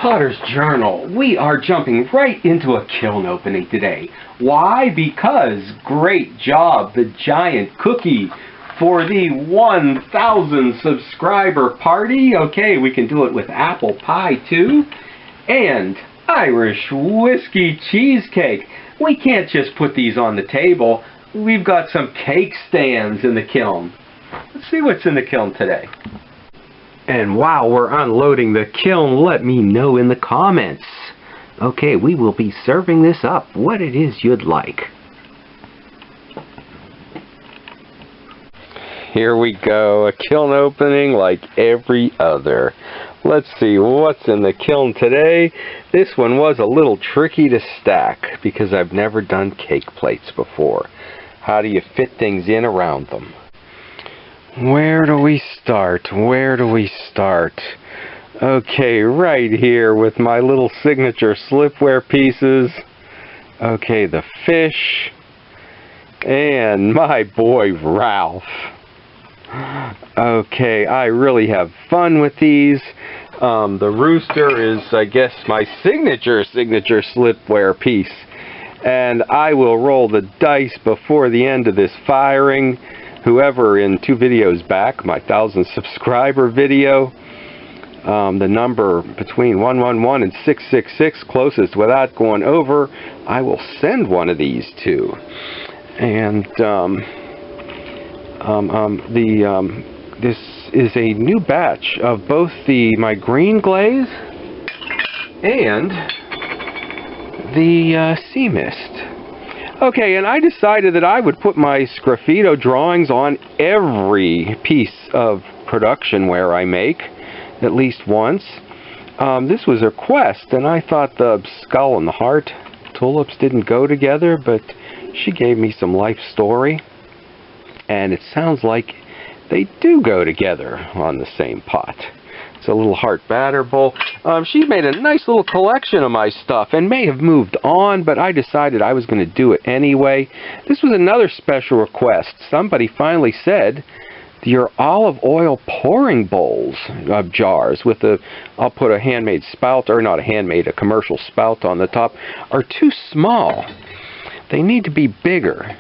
Potter's Journal. We are jumping right into a kiln opening today. Why? Because great job, the giant cookie for the 1,000 subscriber party. Okay, we can do it with apple pie too. And Irish whiskey cheesecake. We can't just put these on the table. We've got some cake stands in the kiln. Let's see what's in the kiln today. And while we're unloading the kiln, let me know in the comments. Okay, we will be serving this up, what it is you'd like. Here we go, a kiln opening like every other. Let's see what's in the kiln today. This one was a little tricky to stack because I've never done cake plates before. How do you fit things in around them? Where do we start? Where do we start? Okay, right here with my little signature slipware pieces. Okay, the fish. And my boy Ralph. Okay, I really have fun with these. The rooster is, I guess, my signature slipware piece. And I will roll the dice before the end of this firing. Whoever in 2 videos back, my 1,000 subscriber video, the number between 111 and 666 closest without going over, I will send one of these to. And this is a new batch of both my green glaze and the sea mist. Okay, and I decided that I would put my sgraffito drawings on every piece of production ware I make, at least once. This was a request, and I thought the skull and the heart tulips didn't go together, but she gave me some life story, and it sounds like they do go together on the same pot. It's a little heart batter bowl. She made a nice little collection of my stuff and may have moved on, but I decided I was going to do it anyway. This was another special request. Somebody finally said, your olive oil pouring bowls of jars with I'll put a handmade spout, or not a handmade, a commercial spout on the top, are too small. They need to be bigger.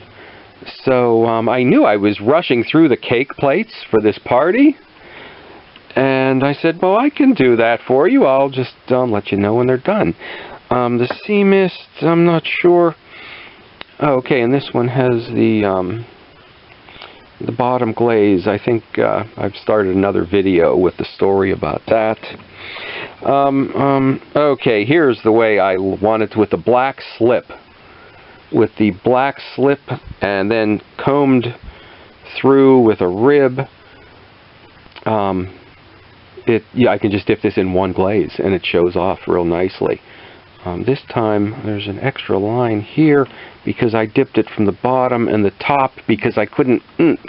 So I knew I was rushing through the cake plates for this party. And I said, well, I can do that for you. I'll just let you know when they're done. The sea mist, I'm not sure. Oh, okay, and this one has the bottom glaze. I think I've started another video with the story about that. Okay, here's the way I want it with the black slip. With the black slip and then combed through with a rib. I can just dip this in one glaze and it shows off real nicely. This time there's an extra line here because I dipped it from the bottom and the top because I couldn't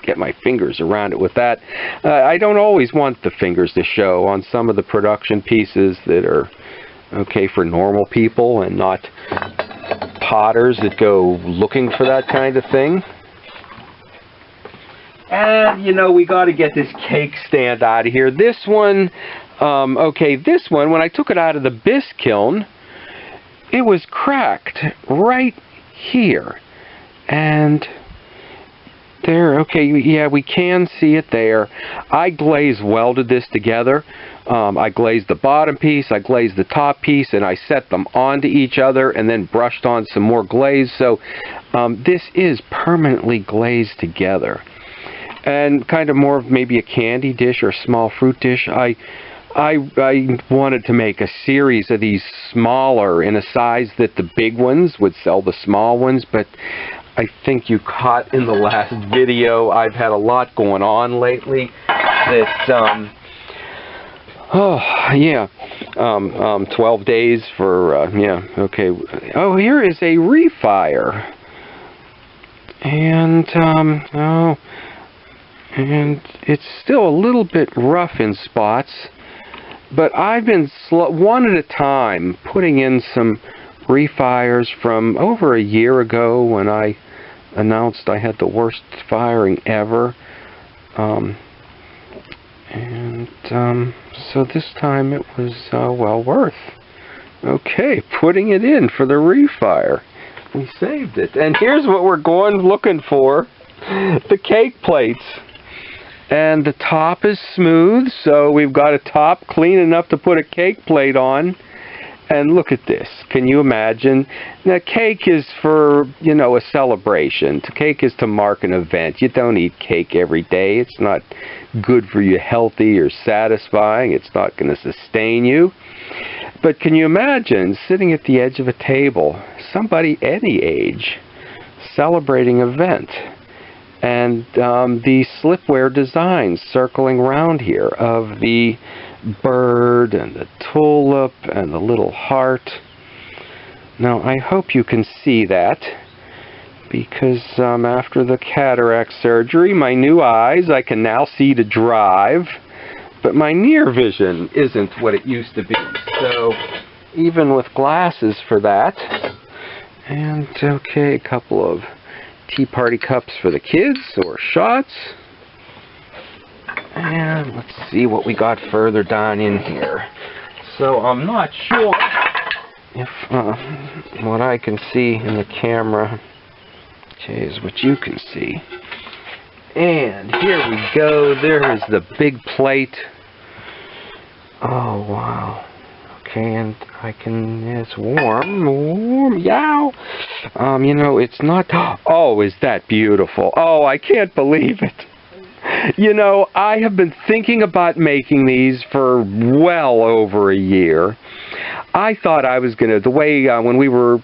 get my fingers around it with that. I don't always want the fingers to show on some of the production pieces that are okay for normal people and not potters that go looking for that kind of thing. And, you know, we got to get this cake stand out of here. This one, okay, this one, when I took it out of the bisque kiln, it was cracked right here. And there, okay, yeah, we can see it there. I glaze welded this together. I glazed the bottom piece, I glazed the top piece, and I set them onto each other and then brushed on some more glaze. So this is permanently glazed together. And kind of more of maybe a candy dish or a small fruit dish. I wanted to make a series of these smaller in a size that the big ones would sell the small ones, but I think you caught in the last video I've had a lot going on lately that 12 days for yeah, okay. Oh, here is a refire. And and it's still a little bit rough in spots, but I've been one at a time putting in some refires from over a year ago when I announced I had the worst firing ever. So this time it was well worth. Okay, putting it in for the refire. We saved it. And here's what we're looking for. The cake plates. And the top is smooth, so we've got a top clean enough to put a cake plate on. And look at this. Can you imagine? Now, cake is for, you know, a celebration. Cake is to mark an event. You don't eat cake every day. It's not good for you, healthy or satisfying. It's not going to sustain you. But can you imagine sitting at the edge of a table, somebody any age, celebrating an event, and the slipware designs circling around here of the bird and the tulip and the little heart. Now, I hope you can see that, because after the cataract surgery, my new eyes, I can now see to drive, but my near vision isn't what it used to be. So, even with glasses for that, and okay, a couple of tea party cups for the kids, or shots. And let's see what we got further down in here. So I'm not sure if what I can see in the camera, okay, is what you can see. And here we go. There is the big plate. Oh, wow. Okay, and I can, it's warm, yow. You know, it's not, oh, is that beautiful? Oh, I can't believe it. You know, I have been thinking about making these for well over a year. I thought I was going to, the way when we were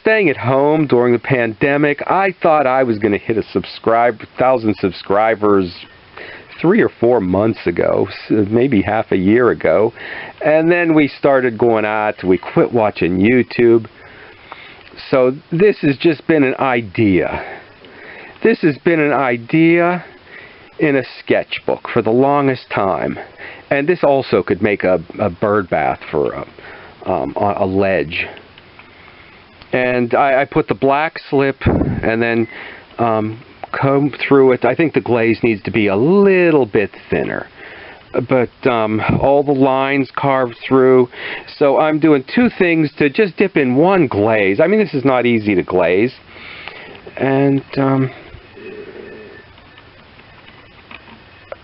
staying at home during the pandemic, I thought I was going to hit a 1,000 subscribers 3 or 4 months ago, maybe half a year ago. And then we started going out, we quit watching YouTube. So this has just been an idea. This has been an idea in a sketchbook for the longest time. And this also could make a bird bath for a ledge. And I put the black slip and then comb through it. I think the glaze needs to be a little bit thinner, but all the lines carved through. So I'm doing 2 things to just dip in one glaze. I mean, this is not easy to glaze. And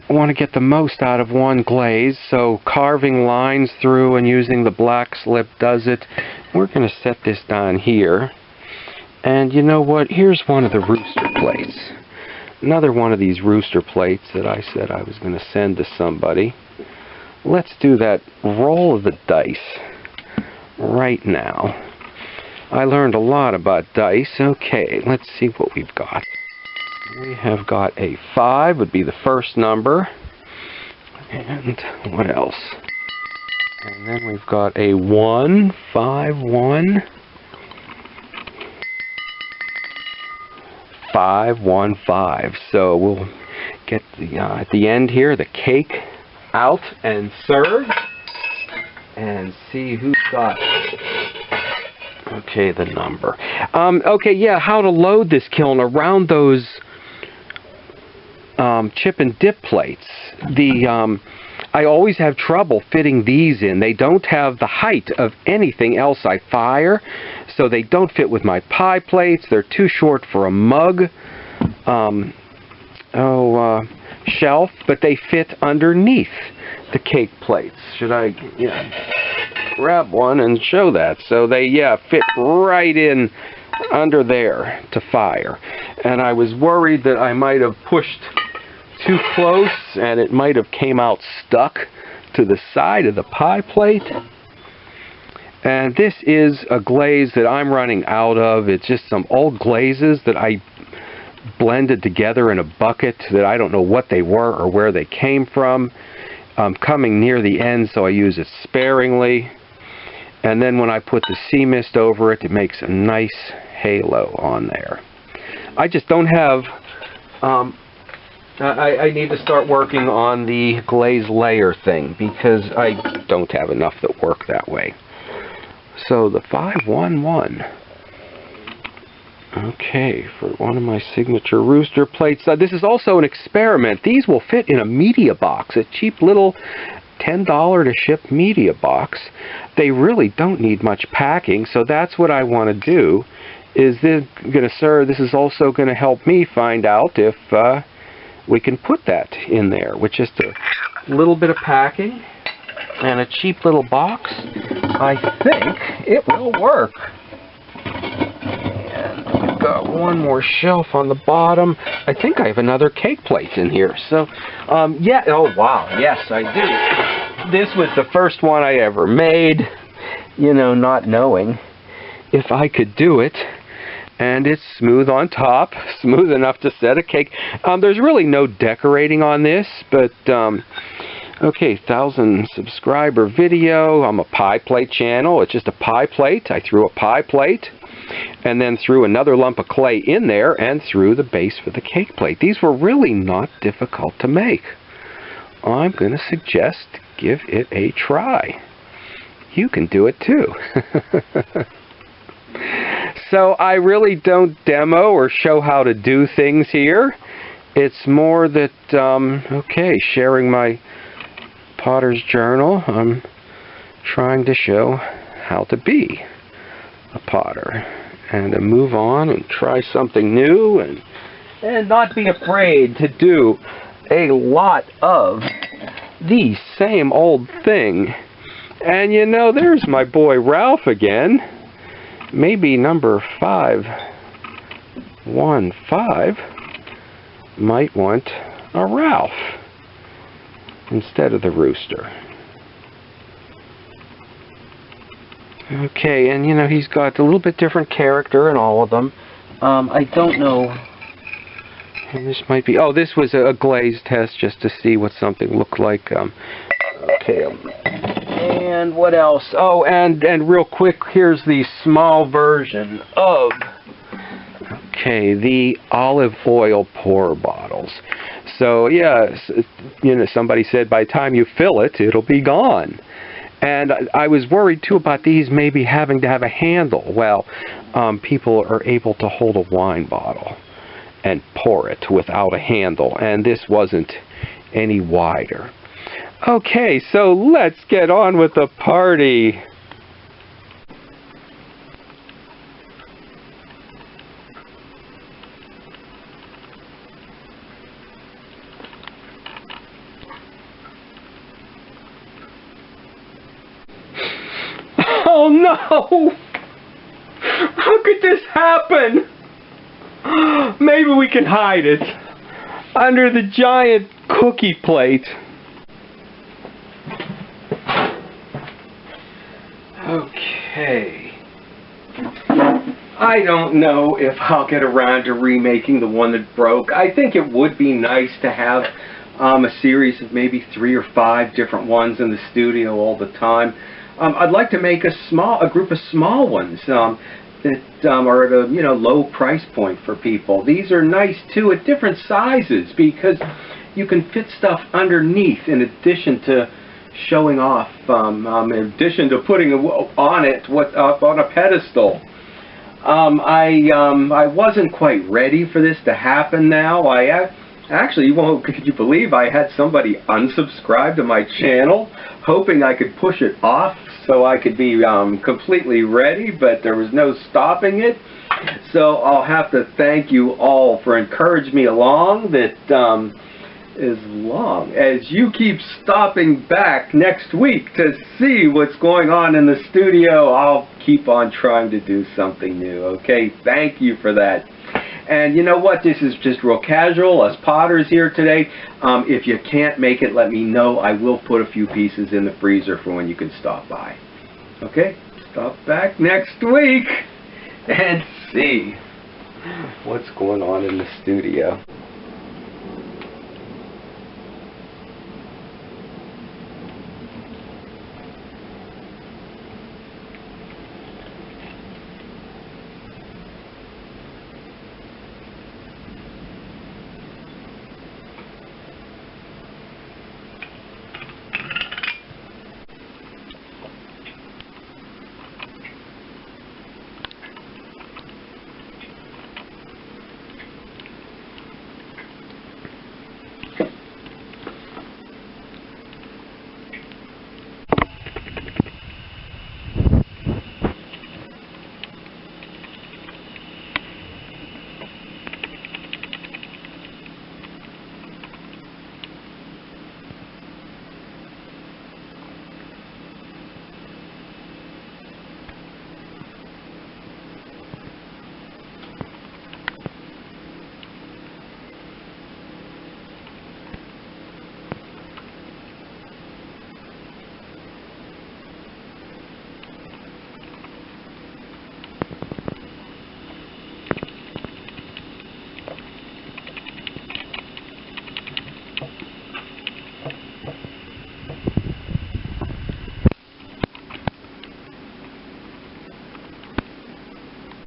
I want to get the most out of one glaze, so carving lines through and using the black slip does it. We're going to set this down here. And you know what? Here's one of the rooster plates. Another one of these rooster plates that I said I was going to send to somebody. Let's do that roll of the dice right now. I learned a lot about dice. Okay, let's see what we've got. We have got a 5 would be the first number. And what else? And then we've got a 1, 5, 1. 5, 1, 5. So we'll get the at the end here the cake out and served, and see who's got. Okay, the number. Okay, yeah, how to load this kiln around those chip and dip plates. I always have trouble fitting these in. They don't have the height of anything else I fire, so they don't fit with my pie plates. They're too short for a mug shelf, but they fit underneath the cake plates. Should I grab one and show that? So they fit right in under there to fire. And I was worried that I might have pushed too close and it might have came out stuck to the side of the pie plate. And this is a glaze that I'm running out of. It's just some old glazes that I blended together in a bucket that I don't know what they were or where they came from. I'm coming near the end, so I use it sparingly. And then when I put the sea mist over it, it makes a nice halo on there. I just don't have I need to start working on the glaze layer thing, because I don't have enough that work that way. So the 511. Okay, for one of my signature rooster plates. This is also an experiment. These will fit in a media box, a cheap little $10 to ship media box. They really don't need much packing, so that's what I want to do. This is also going to help me find out if we can put that in there with just a little bit of packing and a cheap little box. I think it will work. And we've got one more shelf on the bottom. I think I have another cake plate in here. So, yeah. Oh, wow. Yes, I do. This was the first one I ever made, you know, not knowing if I could do it. And it's smooth on top, smooth enough to set a cake. There's really no decorating on this, but okay, 1,000 subscriber video. I'm a pie plate channel. It's just a pie plate. I threw a pie plate and then threw another lump of clay in there and threw the base for the cake plate. These were really not difficult to make. I'm going to suggest give it a try. You can do it too. So I really don't demo or show how to do things here. It's more that, okay, sharing my potter's journal, I'm trying to show how to be a potter and to move on and try something new and not be afraid to do a lot of the same old thing. And you know, there's my boy Ralph again. Maybe number 515 might want a Ralph instead of the rooster. Okay, and you know, he's got a little bit different character in all of them. I don't know. And this might be, oh, this was a glaze test just to see what something looked like. Okay, and what else? Oh, and real quick, here's the small version of, okay, the olive oil pour bottles. So, yeah, you know, somebody said by the time you fill it, it'll be gone. And I was worried, too, about these maybe having to have a handle. Well, people are able to hold a wine bottle and pour it without a handle, and this wasn't any wider. Okay, so let's get on with the party. Oh no! How could this happen? Maybe we can hide it under the giant cookie plate. Okay. I don't know if I'll get around to remaking the one that broke. I think it would be nice to have a series of maybe 3 or 5 different ones in the studio all the time. I'd like to make a group of small ones that are at a low price point for people. These are nice too at different sizes because you can fit stuff underneath in addition to showing off, in addition to putting on it up on a pedestal. I wasn't quite ready for this to happen now. Actually, could you believe I had somebody unsubscribe to my channel, hoping I could push it off so I could be completely ready, but there was no stopping it. So I'll have to thank you all for encouraging me along, that as long as you keep stopping back next week to see what's going on in the studio, I'll keep on trying to do something new. Okay, thank you for that. And you know what, this is just real casual, us potters here today. If you can't make it, let me know. I will put a few pieces in the freezer for when you can stop by. Okay, stop back next week and see what's going on in the studio.